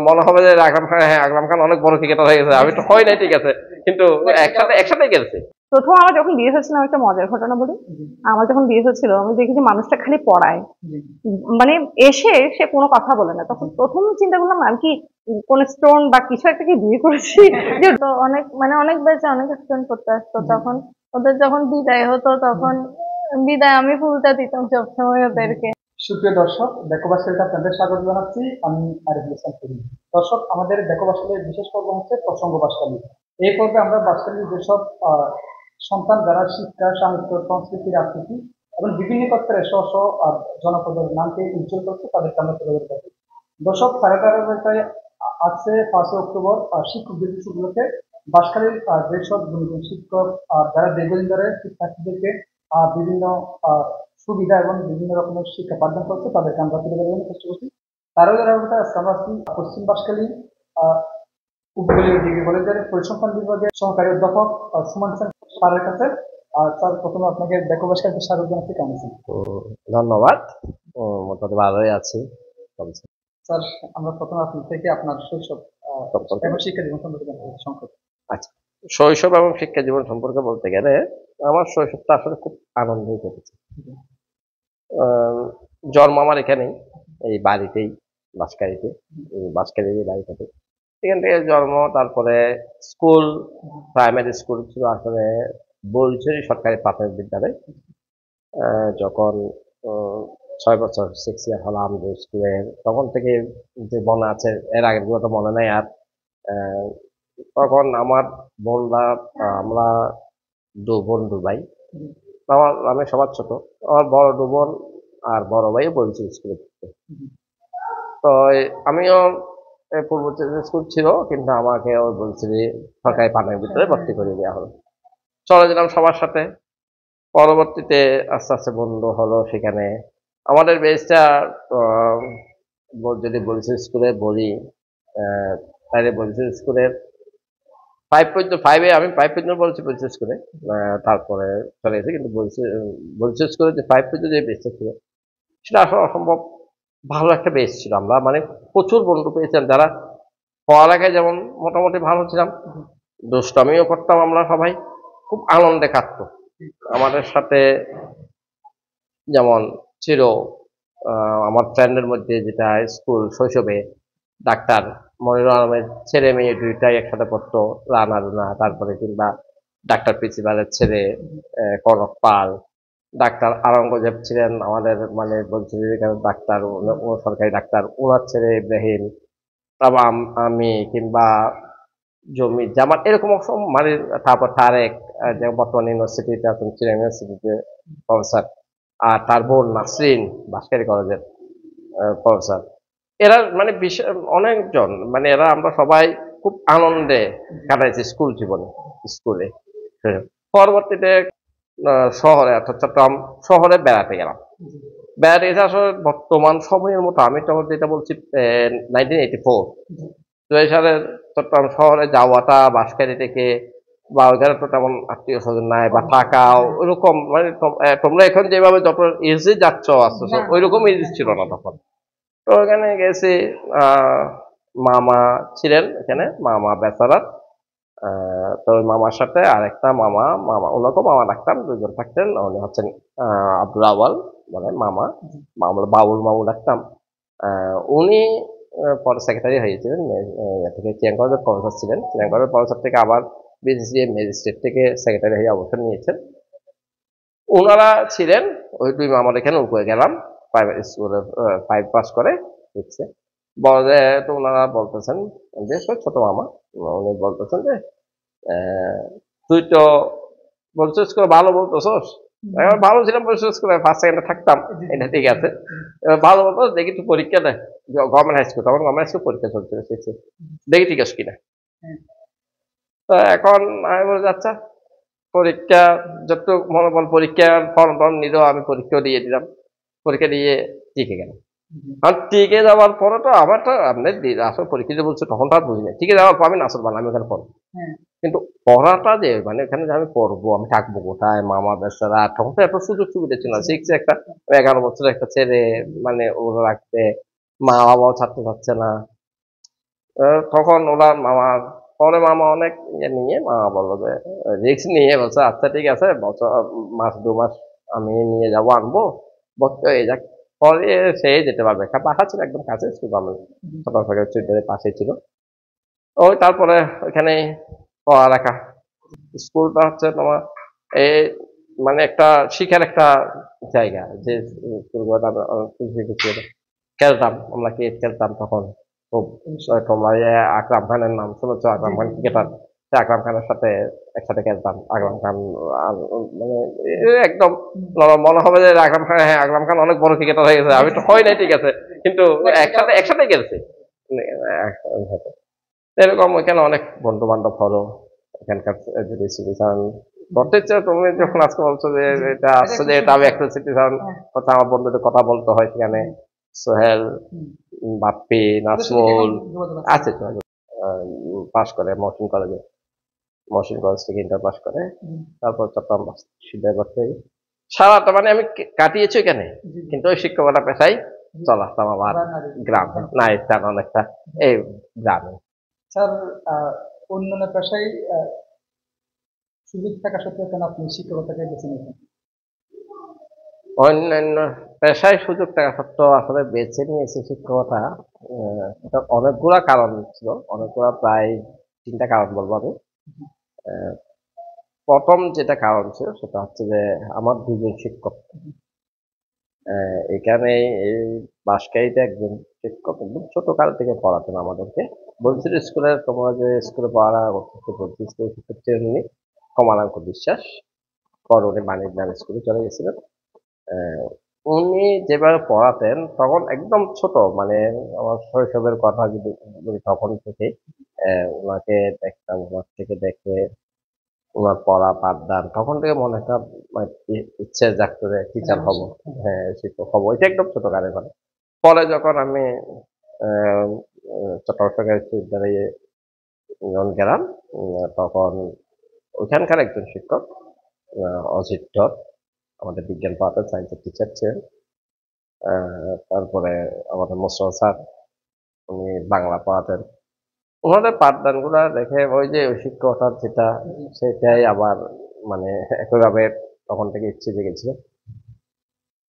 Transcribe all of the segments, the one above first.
মনে হবে যে আকরাম খান, হ্যাঁ আকরাম খান অনেক বড় ক্রিকেটার হয়ে গেছে, আমি তো হয় নাই ঠিক আছে, কিন্তু একসাথে একসাথে গেছে। প্রথম আমার যখন বিয়ে হয়েছিল, আমি একটা মজার ঘটনা বলি। আমার যখন বিয়ে হয়েছিল, আমি দেখি যে মানুষটা খালি পড়ায়, মানে এসে সে কোনো কথা বলে না। তখন প্রথম চিন্তা করলাম, আমি কি কোন স্টোন বা কিছু একটা কি বিয়ে করেছি। যে তো অনেক মানে অনেক ব্যাচে অনেক স্টোন করতে আসতো, তখন ওদের যখন বিদায় হতো তখন বিদায় আমি ফুলটা দিতাম সবসময় ওদেরকে। সুপ্রিয় দর্শক, দেখো বাসকালীতে আপনাদের স্বাগত জানাচ্ছি। আমি আরিফুল ইসলাম করিম। দর্শক, আমাদের দেখো বাসকালীর বিশেষ পর্ব হচ্ছে প্রসঙ্গ বাসকালী। এই পর্বে আমরা বাসকালীর যেসব সন্তান যারা শিক্ষা, সাহিত্য, সংস্কৃতি, রাজনীতি এবং বিভিন্ন ক্ষেত্রে স্ব স্ব জনপদের নামকে উজ্জ্বল করছে, তাদেরকে আমরা তুলে ধরে থাকি। দর্শক, সাড়ে 11টায় আছে 5 অক্টোবর শিক্ষক দিবস উপলক্ষে বাসকালীর যেসব গুণীজন শিক্ষক যারা দীর্ঘদিন ধরে শিক্ষার্থীদেরকে বিভিন্ন সুবিধা এবং বিভিন্ন রকমের শিক্ষা পাঠদান করছে, তাদেরকে আমরা তুলে ধরার চেষ্টা করছি। তারও যারা আজকে আমরা আছি পশ্চিম বাঁশখালী উপকূলীয় ডিগ্রি কলেজের পরিসংখ্যান বিভাগের সহকারী অধ্যাপক সুমন সেন স্যারের কাছে। স্যার, প্রথমে আপনাকে দেখো বাঁশখালীতে স্বাগত জানাচ্ছি। কেমন আছেন? ধন্যবাদ, মোটামুটি ভালোই আছি। স্যার, আমরা প্রথমে আপনার থেকে আপনার শৈশব এবং শিক্ষা জীবন সম্পর্কে জানতে চাই সংক্ষেপে। আচ্ছা, শৈশব এবং শিক্ষা জীবন সম্পর্কে বলতে গেলে আমার শৈশবটা আসলে খুব আনন্দেই কেটেছে। জন্ম আমার এখানেই, এই বাড়িতেই, বাঁশখালীতে, এই বাঁশখালীর বাড়িটাতে। এখান থেকে জন্ম, তারপরে স্কুল, প্রাইমারি স্কুল ছিল আসলে বলছড়ি সরকারি প্রাথমিক বিদ্যালয়। যখন 6 বছর 6 ইয়ার হলাম স্কুলে, তখন থেকে যে মনে আছে, এর আগের গুলো তো মনে নাই আর। তখন আমার বোনরা, আমরা 2 বোন 2 ভাই। আমি সবার ছোট। আমার বড় 2 বোন আর বড় ভাইও বলছি স্কুলে পড়তে। তো আমিও পূর্ব স্কুল ছিল, কিন্তু আমাকে ওই বলছি সরকারি প্রাথমিক বিদ্যালয়ে ভর্তি করে দেওয়া হলো। চলে গেলাম সবার সাথে। পরবর্তীতে আস্তে আস্তে বন্ধু হলো সেখানে। আমাদের বেসটা যদি বলছি স্কুলে বলি, তাহলে বলছি স্কুলের 5.5-এ আমি 5 পর্যন্ত বলছি বলছি স্কুলে, তারপরে চলে গেছে। কিন্তু বলছি স্কুলে যে 5 পর্যন্ত যে বেসটা ছিল, সেটা আসলে অসম্ভব ভালো একটা বেস ছিল। আমরা মানে প্রচুর বন্ধু পেয়েছিলাম, যারা পড়ালেখায় যেমন মোটামুটি ভালো ছিলাম, দুষ্টামিও করতাম আমরা সবাই, খুব আনন্দে কাটতো আমাদের সাথে। যেমন ছিল আমার ফ্রেন্ডের মধ্যে, যেটা স্কুল শৈশবে ডাক্তার মনিরুল আলমের ছেলে মেয়ে 2টাই একসাথে পড়তো, রানা রুনা, তারপরে কিংবা ডাক্তার প্রিন্সিপালের ছেলে কনক পাল, ডাক্তার আওরঙ্গজেব ছিলেন আমাদের মানে বলছি ডাক্তার, ও সরকারি ডাক্তার, ওনার ছেলে ইব্রাহিম, তারপর আমি, কিংবা জমি জামাত, এরকম মানে। তারপর তারেক, যে বর্তমান ইউনিভার্সিটিতে আছেন, চিরাং ইউনিভার্সিটিতে প্রফেসর, আর তার বোন নাসরিন বাঁশখালী কলেজের প্রফেসর। এরা মানে অনেকজন, মানে এরা আমরা সবাই খুব আনন্দে কাটাইছি স্কুল জীবনে, স্কুলে। পরবর্তীতে শহরে, অর্থাৎ চট্টগ্রাম শহরে বেড়াতে গেলাম। বেড়াতে গেছে আসলে বর্তমান সময়ের মতো, আমি তখন যেটা বলছি 1984, 2000 সালের চট্টগ্রাম শহরে যাওয়াটা বাঁশখালী থেকে, বা ওইখানে তো তেমন আত্মীয় স্বজন নাই বা থাকা ওইরকম, মানে তোমরা এখন যেভাবে যত ইজি যাচ্ছ আসছো, ওইরকম ইজি ছিল না তখন। তো ওখানে গেছি, মামা ছিলেন এখানে, মামা বেচারার। তো ওই মামার সাথে আরেকটা মামা, ওনাকেও মামা ডাকতাম, 2 জন থাকতেন। উনি হচ্ছেন আব্দুল আওয়াল, মানে মামা, বাবুল মামু ডাকতাম। উনি পরে সেক্রেটারি হয়েছিলেন, থেকে চিরাং কলেজের প্রফেসর ছিলেন। চিরাং কলেজের প্রফেসর থেকে আবার বিসিসিআই ম্যাজিস্ট্রেট থেকে সেক্রেটারি হয়ে অবসর নিয়েছেন। ওনারা ছিলেন, ওই 2 মামার এখানে উপরে গেলাম প্রাইমারি স্কুলে 5 পাস করে দিচ্ছে। বলে তো ওনারা বলতেছেন যে, ছোট মামা, উনি বলতেছেন যে তুই তো বলছিস করে ভালো বলতেছস, ভালো ছিলাম বলছিস করে, ফার্স্ট সেকেন্ডে থাকতাম, এটা ঠিক আছে। ভালো বলতো, দেখি তুই পরীক্ষা দেয় গভর্নমেন্ট হাই স্কুল, তখন গভর্নমেন্ট স্কুল পরীক্ষা চলছিল, দেখি ঠিক আছে কিনা। তো এখন আমি বলে যাচ্ছা পরীক্ষা, যতটুকু মনোবল, পরীক্ষার ফর্ম টর্ম নিল, আমি পরীক্ষাও দিয়ে দিলাম। পরীক্ষা দিয়ে টিকে গেলাম। আর টিকে যাওয়ার পরে তো আমার তো আপনি আসলে পরীক্ষা যে বলছে, তখন তো আর বুঝি না। টিকে যাওয়ার পর আমি নাসর বানাম, আমি ওখানে পড়বো। কিন্তু পড়াটা যে মানে ওখানে যে আমি পড়বো, আমি থাকবো কোথায়, মামা বেচারা, তখন তো এত সুযোগ সুবিধা ছিল না। 6 একটা 11 বছরের একটা ছেলে, মানে ওরা রাখতে, মা বাবাও ছাড়তে পারছে না। তখন ওরা মামার পরে মামা অনেক ইয়ে নিয়ে মামা বললো যে রিস্ক নিয়ে বলছে আচ্ছা ঠিক আছে বছর মাস 2 মাস আমি নিয়ে যাবো আনবো ভর্তি হয়ে যাক। পরে সে যেতে পারবে বাসা ছিল একদম কাছে, শুধু আমি ছোট পাশে ছিল। ওই তারপরে ওইখানে পড়ালেখা, স্কুলটা হচ্ছে তোমার এই মানে একটা শিখার একটা জায়গা, যে স্কুলগুলো আমরা খেলতাম, আমরা ক্রিকেট খেলতাম তখন খুব। তোমার আকরাম খানের নাম শুনেছো? আকরাম খান ক্রিকেটার, সে আকরাম খানের সাথে একসাথে খেলতাম। আকরাম খান আর মানে একদম মনে হবে যে আকরাম খান, হ্যাঁ আকরাম খান অনেক বড় ক্রিকেটার হয়ে গেছে, আমি তো হয় নাই ঠিক আছে, কিন্তু একসাথে একসাথে খেলছি এরকম। ওইখানে অনেক বন্ধু বান্ধব হলো এখানকার। যদি সিটিজেন করতে চাও তুমি, যখন আজকে বলছো যে এটা আসছে যে এটা আমি একটা সিটিজেন কথা, আমার বন্ধুদের কথা বলতে হয় সেখানে। সোহেল, বাপ্পি, নাসমুল আছে তো, পাস করে মহসিন কলেজ থেকে ইন্টার পাস করে, তারপর চট্টগ্রাম বিশ্ববিদ্যালয় সারাটা মানে আমি কাটিয়েছি এখানে। কিন্তু ওই শিক্ষকতা পেশায় চলে আসতাম আমার গ্রামে, না এটা অনেকটা এই গ্রামে। স্যার, অন্যান্য পেশায় সুযোগ থাকা সত্ত্বেও কেন আপনি শিক্ষকতাকে বেছে নিয়েছেন? অন্যান্য পেশায় সুযোগ থাকা সত্ত্বেও আসলে বেছে নিয়েছি শিক্ষকতা। এটা অনেকগুলা কারণ ছিল, অনেকগুলা, প্রায় 3টা কারণ বলবো আমি। প্রথম যেটা কারণ ছিল সেটা হচ্ছে যে আমার 2জন শিক্ষক এখানে এই বাঁশখালীতে, একজন শিক্ষক একদম ছোট কাল থেকে পড়াতেন আমাদেরকে। বলছিল স্কুলের, তোমরা যে স্কুলে পড়ালেখা করতেছে বলছি, স্কুলের শিক্ষক ছিলেন উনি কমলাঙ্ক বিশ্বাস। পরে উনি বাণিজ্য স্কুলে চলে গেছিলেন। উনি যেভাবে পড়াতেন তখন একদম ছোট, মানে আমার শৈশবের কথা যদি বলি, তখন থেকে ওনাকে দেখতাম, ওনার থেকে দেখে ওনার পড়া পাঠদান, তখন থেকে মনে একটা মানে ইচ্ছে জাগতো যে টিচার হব, হ্যাঁ শিক্ষক হবো, এটা একদম ছোট কালে। মানে পরে যখন আমি আহ, চট্টগ্রাম সরকারি বিশ্ববিদ্যালয়ে যখন গেলাম, তখন ওইখানকার একজন শিক্ষক অজিত ধর, আমাদের বিজ্ঞান পড়াতেন, সায়েন্সের টিচার ছিলেন। তারপরে আমাদের মোস্তফা স্যার, উনি বাংলা পড়াতেন। ওনাদের পাঠদান গুলা দেখে ওই যে ওই শিক্ষকতার যেটা, সেটাই আবার মানে একইভাবে তখন থেকে ইচ্ছে জেগেছিল।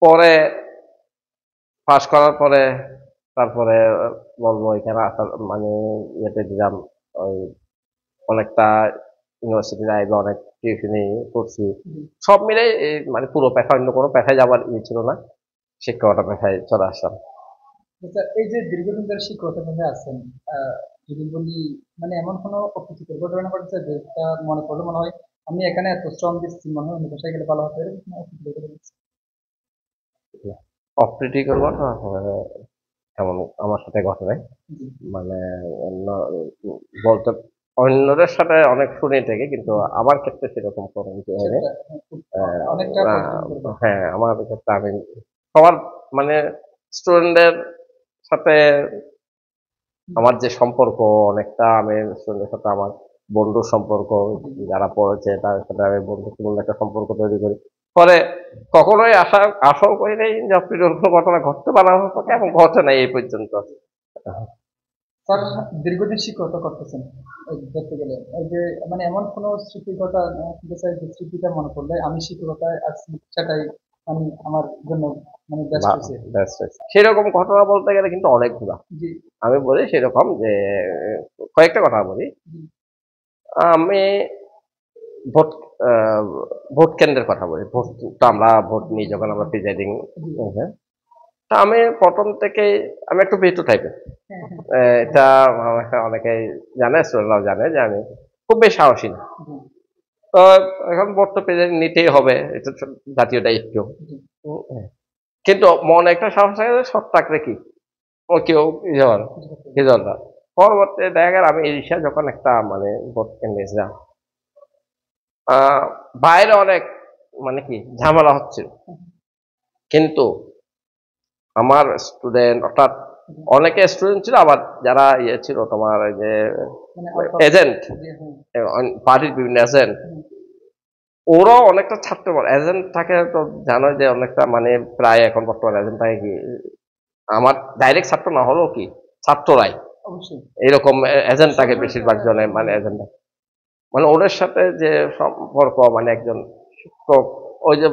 পরে পাশ করার পরে তারপরে বলবো এখানে আসার মানে ইয়েতে দিলাম, ওই অনেকটা ইউনিভার্সিটি লাইফে অনেক টিউশনি করছি, সব মিলে মানে পুরো পেশা, অন্য কোনো পেশায় যাবার ইয়ে ছিল না, শিক্ষকতা পেশায় চলে আসলাম। আচ্ছা, এই যে দীর্ঘদিন ধরে শিক্ষকতা পেশায় আছেন, যদি বলি মানে এমন কোনো অপ্রীতিকর ঘটনা ঘটেছে যেটা মনে পড়লে মনে হয় আমি এখানে এত শ্রম দিচ্ছি, মনে হয় অন্য পেশায় গেলে ভালো হতো, এরকম কোনো অপ্রীতিকর ঘটনা ঘটেছে? অপ্রীতিকর ঘটনা এমন আমার সাথে ঘটে নাই। জি। মানে অন্য বলতে অন্যদের সাথে অনেক শুনে থেকে, কিন্তু আমার ক্ষেত্রে সেরকম কোনো কিছু হয়নি। সেটা অনেকটা পরিবর্তন করবে। হ্যাঁ আমার ক্ষেত্রে আমি সবার মানে স্টুডেন্টদের সাথে আমার যে সম্পর্ক, অনেকটা আমি স্টুডেন্টের সাথে আমার বন্ধুর সম্পর্ক, যারা পড়েছে তাদের সাথে আমি বন্ধুত্বপূর্ণ একটা সম্পর্ক তৈরি করি। ফলে কখনোই আশাও করি নাই যে অপ্রীতিকর কোনো ঘটনা ঘটতে পারা হতো, এবং ঘটে নাই এই পর্যন্ত। স্যার, দীর্ঘদিন শিক্ষকতা করতেছেন, এই ধরতে গেলে এই যে মানে এমন কোনো স্মৃতির কথা বলতে চাই যে স্মৃতিটা মনে পড়লে আমি শিক্ষকতায় আছি, সেটাই আমি আমার জন্য মানে বেস্ট হয়েছে। Best হয়েছে। সেরকম ঘটনা বলতে গেলে কিন্তু অনেকগুলা। জি। আমি বলি সেরকম যে কয়েকটা কথা বলি। জি। আমি ভোট ভোট কেন্দ্রের কথা বলি। ভোট তো আমরা ভোট নিই যখন আমরা প্রিজাইডিং। তা আমি প্রথম থেকে আমি একটু ভীতু টাইপের। হ্যাঁ, হ্যাঁ। এটা আমাকে অনেকেই জানে, স্টুডেন্টরাও জানে যে আমি খুব বেশি সাহসী না। জি। তো এখন ভোট তো প্রেসিডেন্ট নিতেই হবে, এটা তো জাতীয় দায়িত্ব। জি। কিন্তু মনে একটা সাহস থাকে যে সৎ থাকলে কি ও কেউ হিজল না। পরবর্তীতে দেখা গেল আমি ইরিশা যখন একটা মানে ভোট কেন্দ্রে গেছিলাম, বাইরে অনেক মানে কি ঝামেলা হচ্ছিল, কিন্তু আমার স্টুডেন্ট অর্থাৎ অনেকে স্টুডেন্ট ছিল, আবার যারা ইয়ে ছিল তোমার এই যে মানে এজেন্ট, জি, হ্যাঁ। পার্টির বিভিন্ন এজেন্ট, ওরাও অনেকটা ছাত্র এজেন্ট থাকে তো, জানো যে অনেকটা মানে প্রায় এখন বর্তমানে এজেন্ট থাকে কি আমার ডাইরেক্ট ছাত্র না হলেও কি ছাত্ররাই অবশ্যই। এরকম এজেন্ট থাকে বেশিরভাগ জনে, মানে এজেন্ট, মানে ওদের সাথে যে সম্পর্ক, মানে একজন শিক্ষক, ওই যে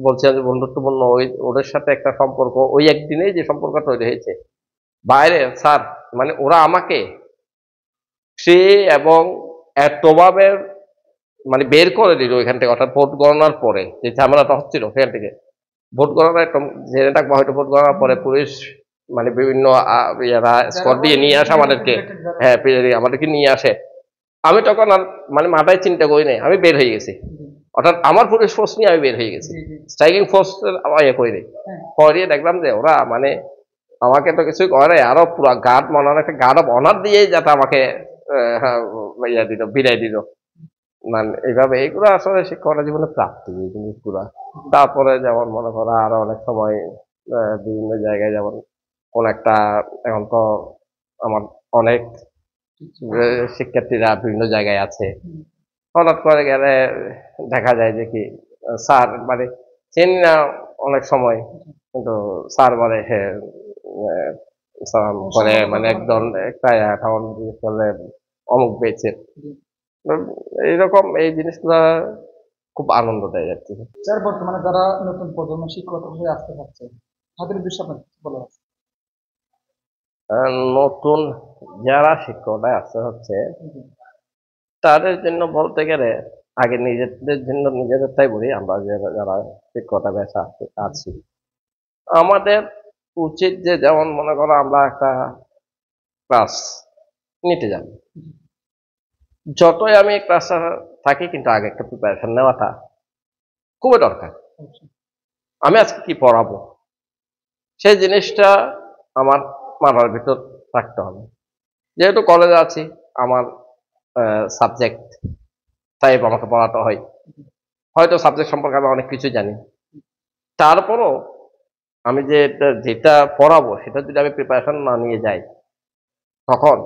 বলছে যে বন্ধুত্বপূর্ণ, ওই ওদের সাথে একটা সম্পর্ক ওই একদিনেই যে সম্পর্ক তৈরি হয়েছে। বাইরে স্যার, মানে ওরা আমাকে সে এবং এতভাবে মানে বের করে দিল ওইখান থেকে, অর্থাৎ ভোট গণনার পরে যে ঝামেলাটা হচ্ছিল সেখান থেকে, ভোট গণনা একদম জেনে থাকবো হয়তো, ভোট গণনার পরে পুলিশ মানে বিভিন্ন ইয়ারা স্কট দিয়ে নিয়ে আসে আমাদেরকে, হ্যাঁ আমাদেরকে নিয়ে আসে। আমি তখন আর মানে মাথায় চিন্তা করি নাই, আমি বের হয়ে গেছি, অর্থাৎ আমার পুলিশ ফোর্স নিয়ে আমি বের হয়ে গেছি, স্ট্রাইকিং ফোর্স ইয়ে করি নাই। পরে দেখলাম যে ওরা মানে আমাকে তো কিছুই করে, আরো পুরো গার্ড মনে একটা গার্ড অফ অনার দিয়ে যাতে আমাকে ইয়া দিল, বিদায় দিল। মানে এইভাবে এইগুলো আসলে শিক্ষকতা জীবনে প্রাপ্তি এই জিনিসগুলা। তারপরে যেমন মনে করো আরো অনেক সময় বিভিন্ন জায়গায়, যেমন কোন একটা, এখন তো আমার অনেক শিক্ষার্থীরা বিভিন্ন জায়গায় আছে, হঠাৎ করে গেলে দেখা যায় যে কি স্যার মানে চিনি না অনেক সময়, কিন্তু স্যার বলে সে সালাম করে, মানে একদম একটা অ্যাকাউন্ট জিজ্ঞেস করলে অমুক পেয়েছে। এইরকম এই জিনিসগুলা খুব আনন্দ দেয় আর কি। স্যার, বর্তমানে যারা নতুন প্রজন্ম শিক্ষকতা হয়ে আসতে পারছে তাদের উদ্দেশ্যে আপনার কিছু বলা আছে? নতুন যারা শিক্ষকতায় আসতে হচ্ছে তাদের জন্য বলতে গেলে আগে নিজেদের জন্য নিজেদেরটাই বলি, আমরা যারা যারা শিক্ষকতা পেশা আছি, আমাদের উচিত যে, যেমন মনে করো আমরা একটা ক্লাস নিতে যাই, যতই আমি ক্লাসটা থাকি কিন্তু আগে একটা প্রিপারেশন নেওয়াটা খুবই দরকার। আমি আজকে কি পড়াবো সেই জিনিসটা আমার মাথার ভিতর রাখতে হবে। যেহেতু কলেজে আছি, আমার সাবজেক্ট টাইপ আমাকে পড়াতে হয়, হয়তো সাবজেক্ট সম্পর্কে আমি অনেক কিছু জানি, তারপরও আমি যেটা পড়াবো সেটা যদি আমি প্রিপারেশন না নিয়ে যাই, তখন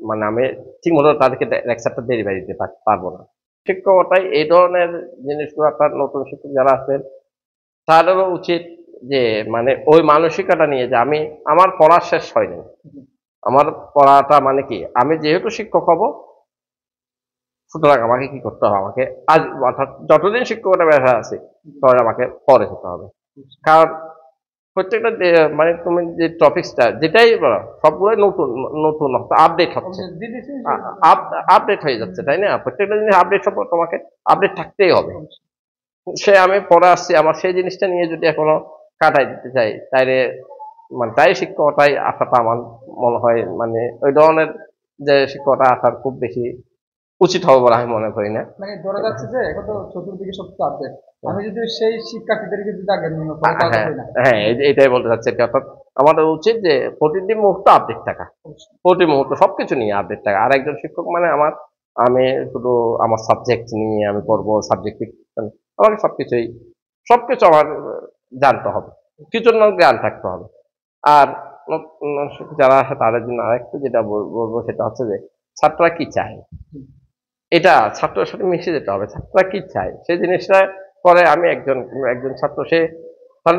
মানে আমি ঠিক মতো তাদেরকে লেকচারটা ডেলিভারি দিতে পারবো না। শিক্ষকতায় এই ধরনের জিনিসগুলো আপনার নতুন শিক্ষক যারা আছেন তাদেরও উচিত যে মানে ওই মানসিকতা নিয়ে, যে আমি আমার পড়া শেষ হয়নি, আমার পড়াটা মানে কি, আমি যেহেতু শিক্ষক হব সুতরাং আমাকে কি করতে হবে, আমাকে আজ অর্থাৎ যতদিন শিক্ষকতা পেশা আছে তখন আমাকে পড়ে যেতে হবে। কারণ প্রত্যেকটা মানে তুমি যে টপিক্সটা যেটাই বলো সবগুলোই নতুন নতুন আপডেট হচ্ছে, আপডেট হয়ে যাচ্ছে, তাই না? প্রত্যেকটা জিনিস আপডেট সম্পর্কে তোমাকে আপডেট থাকতেই হবে। সে আমি পড়ে আসছি, আমার সেই জিনিসটা নিয়ে যদি এখনো কাটাই দিতে চাই, তাইলে মানে তাই শিক্ষকতায় আসাটা আমার মনে হয় মানে ওই ধরনের যে শিক্ষকতা আসার খুব বেশি উচিত হবে বলে আমি মনে করি না। মানে ধরা যাচ্ছে যে এখন তো চতুর্দিকে সব তো আপডেট, আমি যদি সেই শিক্ষার্থীদেরকে যদি আগে নিয়ে পড়ে তাহলে হ্যাঁ, হয় না। হ্যাঁ, এটাই বলতে চাচ্ছি। অর্থাৎ আমাদের উচিত যে প্রতিটি মুহূর্ত আপডেট থাকা, প্রতি মুহূর্ত সবকিছু নিয়ে আপডেট থাকা। আর একজন শিক্ষক মানে আমি শুধু আমার সাবজেক্ট নিয়ে আমি পড়বো, সাবজেক্ট আমাকে সবকিছু আমার জানতে হবে, কিছুর না জ্ঞান থাকতে হবে। আর যারা আসে তাদের জন্য আরেকটু যেটা বলবো সেটা হচ্ছে যে ছাত্ররা কি চায়, এটা ছাত্রের সাথে মিশে যেতে হবে। ছাত্ররা কি চায় সেই জিনিসটা পরে আমি একজন একজন ছাত্র, সে তার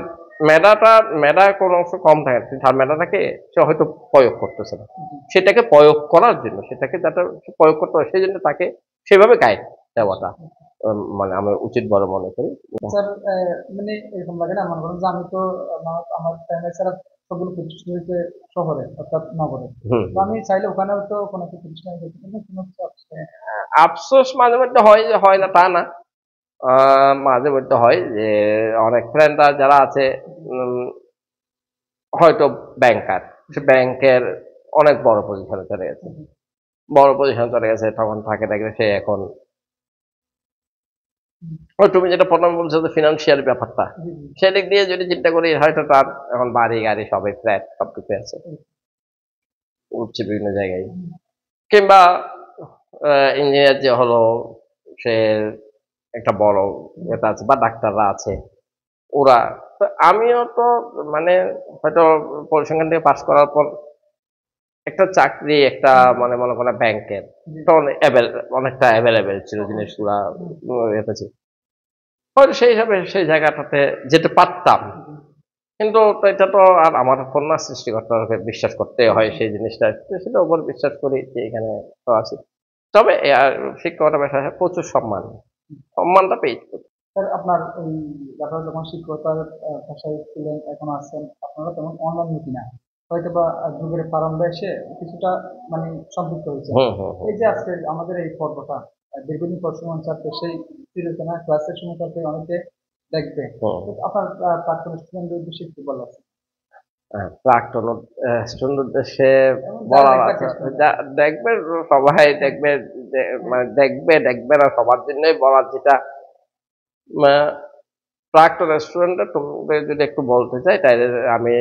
মেধা কোনো অংশ কম থাকে, তার মেধাটাকে সে হয়তো প্রয়োগ করতেছে না, সেটাকে প্রয়োগ করার জন্য, সেটাকে যাতে প্রয়োগ করতে হয় সেই জন্য তাকে সেভাবে গাইড দেওয়াটা মানে আমি উচিত বলে মনে করি। স্যার, মানে এরকম লাগে না, মনে করেন যে আমি তো আমার ফ্যামিলি ছাড়া সবগুলো প্রতিষ্ঠান হয়েছে শহরে অর্থাৎ নগরে, তো আমি চাইলে ওখানেও তো কোনো একটা প্রতিষ্ঠানে যেতে পারি, কোনো কিছু আফসোস মাঝে মধ্যে হয়, যে হয় না তা না, মাঝে মধ্যে হয় যে অনেক ফ্রেন্ডরা যারা আছে হয়তো ব্যাংকার, সে ব্যাংকের অনেক বড় পজিশনে চলে গেছে, তখন তাকে দেখবে সে এখন ওই তুমি যেটা প্রথমে বলছো যে ফিনান্সিয়াল ব্যাপারটা, সেদিক দিয়ে যদি চিন্তা করি হয়তো তার এখন বাড়ি গাড়ি সবই ফ্ল্যাট সবকিছু আছে, উঠছে বিভিন্ন জায়গায়, কিংবা ইঞ্জিনিয়ার যে হলো সে একটা বড় এটা আছে, বা ডাক্তাররা আছে ওরা। তো আমিও তো মানে হয়তো পরিসংখ্যান থেকে পাস করার পর একটা চাকরি, একটা মানে মনে করো ব্যাংকের তখন অনেকটা অ্যাভেলেবেল ছিল জিনিসগুলা, এটা ছিল হয়তো সেই হিসাবে সেই জায়গাটাতে যেতে পারতাম, কিন্তু তো এটা তো আর আমার উপর না, সৃষ্টিকর্তাকে বিশ্বাস করতে হয় সেই জিনিসটা, তো সেটার উপর বিশ্বাস করি যে এখানে তো আছি। তবে শিক্ষকতা পেশায় প্রচুর সম্মানটা পেয়েছি। স্যার আপনার এই আপনারা যখন শিক্ষকতার পেশায় ছিলেন এখন আছেন, আপনারা তেমন অনন্যতি না, হয়তো বা যুগের প্রারম্ভে এসে কিছুটা মানে সম্পৃক্ত হয়েছে। হুম হুম হুম এই যে আজকে আমাদের এই পর্বটা দীর্ঘদিন পর সুমন স্যারকে সেই চিরচেনা ক্লাসের সময় স্যারকে অনেকে দেখবে, হুম। তো আপনার প্রাক্তন স্টুডেন্টদের উদ্দেশ্যে কি বলা আছে? প্রাক্তন স্টুডেন্ট উদ্দেশ্যে এবং যারা বলার দেখবার আছে, চেষ্টা করে। দেখবে, সবাই দেখবে, মানে দেখবে না সবার জন্যই বলার, যেটা আহ, প্রাক্তন স্টুডেন্টরা তোমাদের যদি একটু বলতে চাই, তাহলে আমি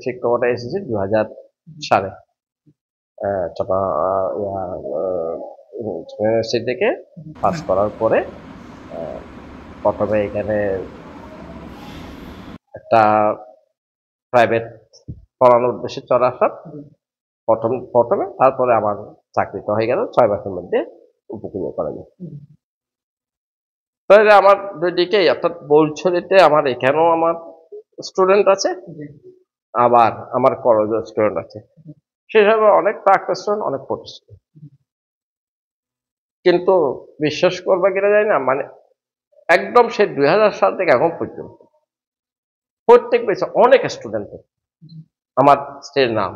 শিক্ষকতা এসেছি 2000 সালে, ছোট ইউনিভার্সিটি থেকে পাস করার পরে আহ, প্রথমে এখানে একটা প্রাইভেট পড়ানোর উদ্দেশ্যে চলে আসলাম প্রথমে, তারপরে আমার চাকরি তো হয়ে গেল 6 মাসের মধ্যে উপকূলীয় কলেজে। তাহলে আমার দুই দিকেই, অর্থাৎ বলছড়িতে আমার এখানেও আমার স্টুডেন্ট আছে, আবার আমার কলেজের স্টুডেন্ট আছে, সেই হিসাবে অনেক প্রাক্তন স্টুডেন্ট, অনেক প্রতিষ্ঠান। কিন্তু বিশ্বাস করবা কিনা যায় না, মানে একদম সে 2000 সাল থেকে এখন পর্যন্ত প্রত্যেক বছর অনেক স্টুডেন্ট আমার স্টের নাম,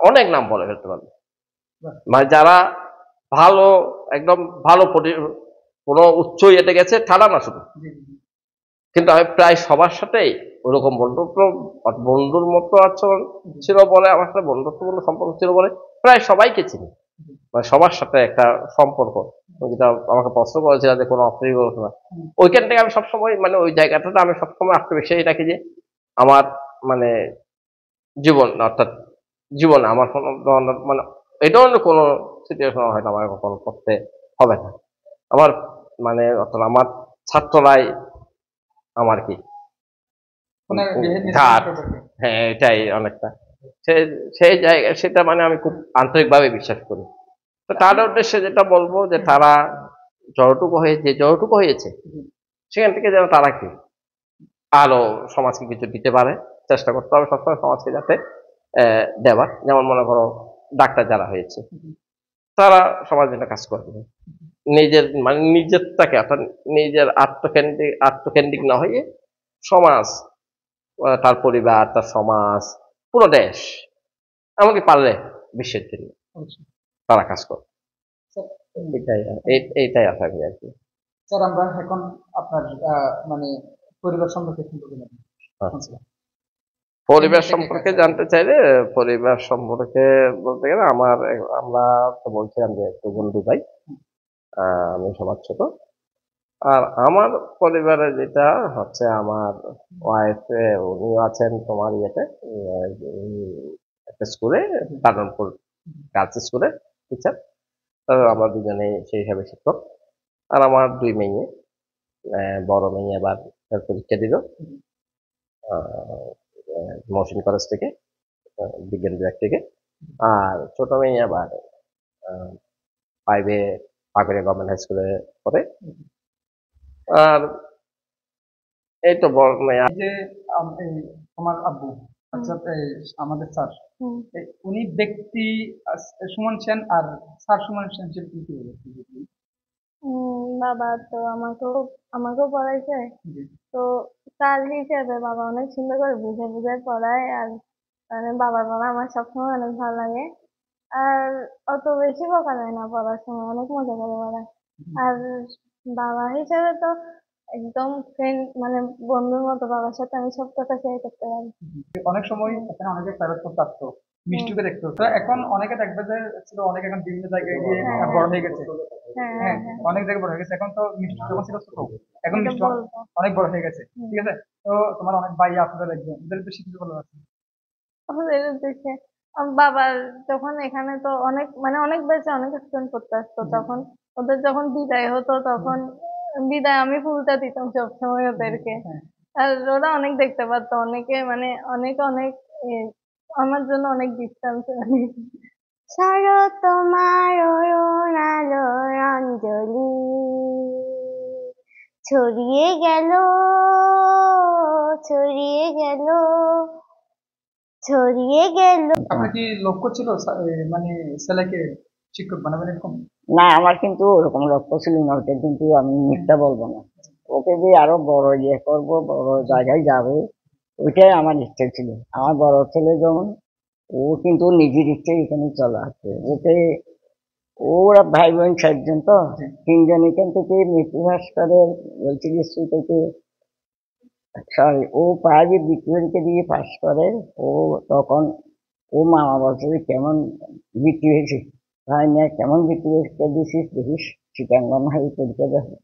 অনেক নাম বলে ফেলতে পারবে, মানে যারা ভালো, একদম ভালো কোনো উচ্চ ইয়েতে গেছে ঠাড়া না শুধু, কিন্তু আমি প্রায় সবার সাথেই ওরকম বন্ধুর মতো আচরণ ছিল বলে, আমার সাথে বন্ধুত্বপূর্ণ সম্পর্ক ছিল বলে প্রায় সবাইকে চিনি, মানে সবার সাথে একটা সম্পর্ক। যেটা আমাকে প্রশ্ন করেছিল যে কোনো অপ্রিয় ঘটনা, ওইখান থেকে আমি সবসময়, মানে ওই জায়গাটাতে আমি সবসময় আত্মবিশ্বাসী রাখি যে আমার, মানে জীবন, অর্থাৎ জীবনে আমার কোনো ধরনের, মানে এই ধরনের কোনো সিচুয়েশন হয়তো আমার কখনো করতে হবে না। আমার, মানে অর্থাৎ আমার ছাত্ররাই আমার কি মানে ঘাট, হ্যাঁ এটাই অনেকটা সেই সেই জায়গায়, সেটা মানে আমি খুব আন্তরিকভাবে বিশ্বাস করি। তো তার উদ্দেশ্যে যেটা বলবো যে তারা যতটুকু হয়েছে সেখান থেকে যেন তারা কি আরো সমাজকে কিছু দিতে পারে, চেষ্টা করতে হবে সবসময় সমাজকে যাতে দেওয়ার। যেমন মনে করো ডাক্তার যারা হয়েছে, তারা সমাজের জন্য কাজ করবে, নিজের মানে নিজেরটাকে, অর্থাৎ নিজের আত্মকেন্দ্রিক না হয়ে সমাজ, তার পরিবার, তার সমাজ, পুরো দেশ, এমনকি পারলে বিশ্বের জন্য তারা কাজ করে। এটাই এইটাই আশা করি আর কি। স্যার আমরা এখন আপনার মানে পরিবার সম্পর্কে শুনতে পেলাম। আচ্ছা, পরিবার সম্পর্কে জানতে চাইলে, পরিবার সম্পর্কে বলতে গেলে আমরা তো বলছিলাম যে একটু বন্ধু ভাই, আমি সবার ছোট। আর আমার পরিবারে যেটা হচ্ছে, আমার ওয়াইফ, উনিও আছেন তোমার ইয়েতে, একটা স্কুলে, কারণপুর গার্লস স্কুলে টিচার। আমরা দুজনেই সেই হিসাবে শিক্ষক। আর আমার দুই মেয়ে, বড় মেয়ে এবার তার পরীক্ষা দিল মহসিন কলেজ থেকে, বিজ্ঞান বিভাগ থেকে। আর ছোট মেয়ে আবার 5-এ পাকুড়িয়া গভর্নমেন্ট হাই স্কুলে পড়ে। আর এই তো বড় মেয়ে। এই যে এই তোমার আব্বু, আচ্ছা এই আমাদের স্যার, উনি ব্যক্তি সুমন সেন আর স্যার সুমন সেন হিসেবে কি বলে? বাবা তো আমাকেও পড়াইছে। তো স্যার হিসেবে বাবা অনেক সুন্দর করে বুঝে বুঝে পড়ায়। আর মানে বাবার পড়া আমার সবসময় অনেক ভালো লাগে। আর অত বেশি বকা যায় না, পড়ার সময় অনেক মজা করে পড়ায়। আর বাবা হিসেবে তো একদম ফ্রেন্ড, মানে বন্ধুর মতো বাবার সাথে আমি সব কথা শেয়ার করতে পারি। অনেক সময় এখানে অনেকে ফেরত করতে আসতো, মিষ্টিকে দেখতো, তো এখন অনেকে দেখবে যে ছিল অনেক এখন বিভিন্ন জায়গায় গিয়ে বড় হয়ে গেছে। হ্যাঁ, অনেক জায়গায় বড় হয়ে গেছে, এখন তো মিষ্টি যখন ছিল ছোট, এখন মিষ্টি অনেক বড় হয়ে গেছে, ঠিক আছে? তো তোমার অনেক ভাই আপনারা দেখবেন, ওদের বেশি কিছু বলার আছে? ওদের দেখে বাবার যখন এখানে তো অনেক, মানে অনেক বেঁচে অনেক স্টুডেন্ট পড়তে আসতো, তখন ওদের যখন বিদায় হতো তখন বিদায় আমি ফুলটা দিতাম সবসময় ওদেরকে। আর ওরা অনেক দেখতে পারতো, অনেকে মানে অনেক অনেক এ, আমার জন্য অনেক ডিস্টেন্স। শরৎ তোমার অরুণ আলোর অঞ্জলি ছড়িয়ে গেল ছড়িয়ে গেল, ছড়িয়ে গেল। আপনার কি লক্ষ্য ছিল মানে ছেলেকে শিক্ষক বানাবেন এরকম? না, আমার কিন্তু ওরকম লক্ষ্য ছিল না, ওটা কিন্তু আমি মিথ্যা বলবো না। ওকে যে আরো বড় ইয়ে করবো, বড় জায়গায় যাবে, ওইটাই আমার ইচ্ছে ছিল। আমার বড় ছেলে যেমন, ও কিন্তু নিজের ইচ্ছে এখানে চলে আসছে। ওকে, ওরা ভাই বোন 6 জন, তো 3 জন এখান থেকে মেট্রো হাসপাতালের বলছিল স্কুল থেকে, সরি, ও প্রাইভেট বিক্রিকে দিয়ে পাস করে। ও তখন ও মামা বলছে যে কেমন বৃত্তি হয়েছে, ভাই মেয়ে কেমন বৃত্তি পরীক্ষা দিয়েছিস দেখিস, চিটাঙ্গন হয়ে পরীক্ষা দেখে।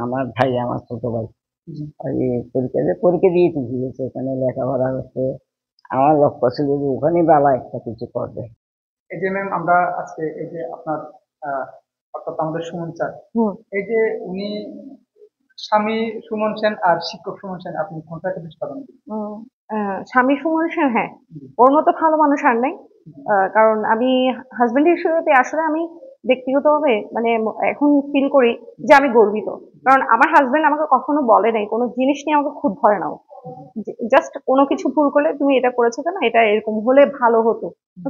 আমার ভাই, আমার ছোট ভাই, পরীক্ষা দিয়ে ঠিক গেছে, ওখানে লেখাপড়া করছে। আমার লক্ষ্য ছিল যে ওখানে বাবা একটা কিছু করবে। এই যে ম্যাম, আমরা আজকে এই যে আপনার অর্থাৎ আমাদের সুমন স্যার, হুম। এই যে উনি স্বামী সুমন সেন আর শিক্ষক সুমন সেন, আপনি কোনটাকে বেশি প্রাধান্য দিবেন? স্বামী সুমন সেন, হ্যাঁ, ওর মতো ভালো মানুষ আর নেই। কারণ আমি হাজবেন্ড হিসেবে আসলে আমি ব্যক্তিগতভাবে মানে এখন ফিল করি যে আমি গর্বিত। কারণ আমার হাজবেন্ড আমাকে কখনো বলে নাই, কোনো জিনিস নিয়ে আমাকে খুব ধরে নাও, জাস্ট কোনো কিছু ভুল করলে তুমি এটা করেছো কেন, এটা এরকম হলে ভালো হতো,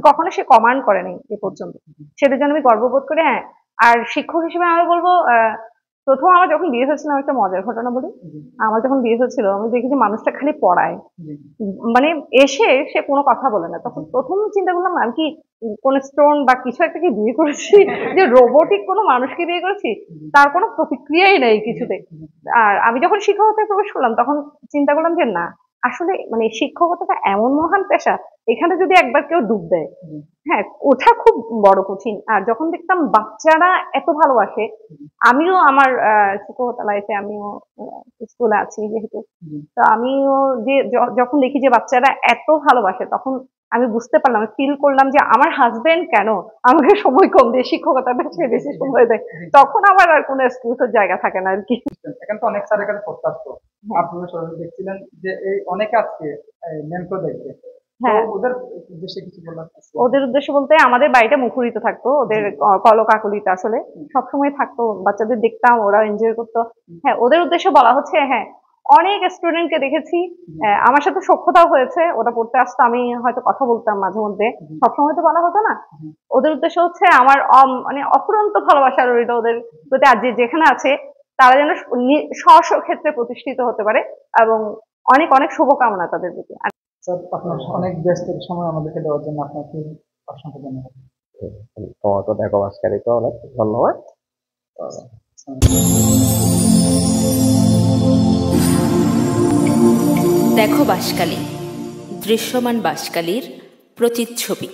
কখনো সে কমান্ড করে নাই এ পর্যন্ত। সেটার জন্য আমি গর্ববোধ করি। হ্যাঁ, আর শিক্ষক হিসেবে আমি বলবো, প্রথম আমার যখন বিয়ে হয়েছিল, আমি একটা মজার ঘটনা বলি। আমার যখন বিয়ে হয়েছিল, আমি দেখি যে মানুষটা খালি পড়ায়, মানে এসে সে কোনো কথা বলে না। তখন প্রথম চিন্তা করলাম, আমি কি কোন স্টোন বা কিছু একটা কি বিয়ে করেছি, যে রোবোটিক কোনো মানুষকে বিয়ে করেছি, তার কোনো প্রতিক্রিয়াই নেই কিছুতে। আর আমি যখন শিক্ষকতায় প্রবেশ করলাম, তখন চিন্তা করলাম যে না, আসলে মানে শিক্ষকতাটা এমন মহান পেশা, এখানে যদি একবার কেউ ডুব দেয়, হ্যাঁ, ওঠা খুব বড় কঠিন। আর যখন দেখতাম বাচ্চারা এত ভালোবাসে, আমিও আমার শিক্ষকতা লাইফে আমিও স্কুলে আছি যেহেতু, তো আমিও যে যখন দেখি যে বাচ্চারা এত ভালোবাসে, তখন আমি বুঝতে পারলাম, ফিল করলাম যে আমার হাজবেন্ড কেন আমাকে সময় কম দিয়ে শিক্ষকতার পেছনে বেশি সময় দেয়। তখন আমার আর কোনো এক্সকিউজের জায়গা থাকে না আর কি। এখন তো অনেক স্যারের কাছে প্রস্তাব, আপনারা সরাসরি দেখছিলেন যে এই অনেকে আজকে ম্যামকে দেখবে, হ্যাঁ, ওদের উদ্দেশ্যে কিছু বলার আছে? ওদের উদ্দেশ্য বলতে আমাদের বাড়িটা মুখরিত থাকতো, ওদের কলকাকলিতে আসলে সবসময় থাকতো, বাচ্চাদের দেখতাম, ওরা এনজয় করতো। হ্যাঁ, ওদের উদ্দেশ্যে বলা হচ্ছে, হ্যাঁ, অনেক স্টুডেন্টকে দেখেছি, আমার সাথে সখ্যতাও হয়েছে, ওরা পড়তে আসতো, আমি হয়তো কথা বলতাম মাঝে মধ্যে, সবসময় তো বলা হতো না। ওদের উদ্দেশ্য হচ্ছে আমার মানে অফুরন্ত ভালোবাসা রইল ওদের প্রতি, আর যে যেখানে আছে তারা যেন স্ব ক্ষেত্রে প্রতিষ্ঠিত হতে পারে, এবং অনেক অনেক শুভকামনা তাদের প্রতি। স্যার, আপনার অনেক ব্যস্ত সময় আমাদেরকে দেওয়ার জন্য আপনাকে অসংখ্য ধন্যবাদ। তোমাকে দেখো আজকারিকে অনেক ধন্যবাদ। দেখো বাঁশখালী, দৃশ্যমান বাঁশখালীর প্রতিচ্ছবি।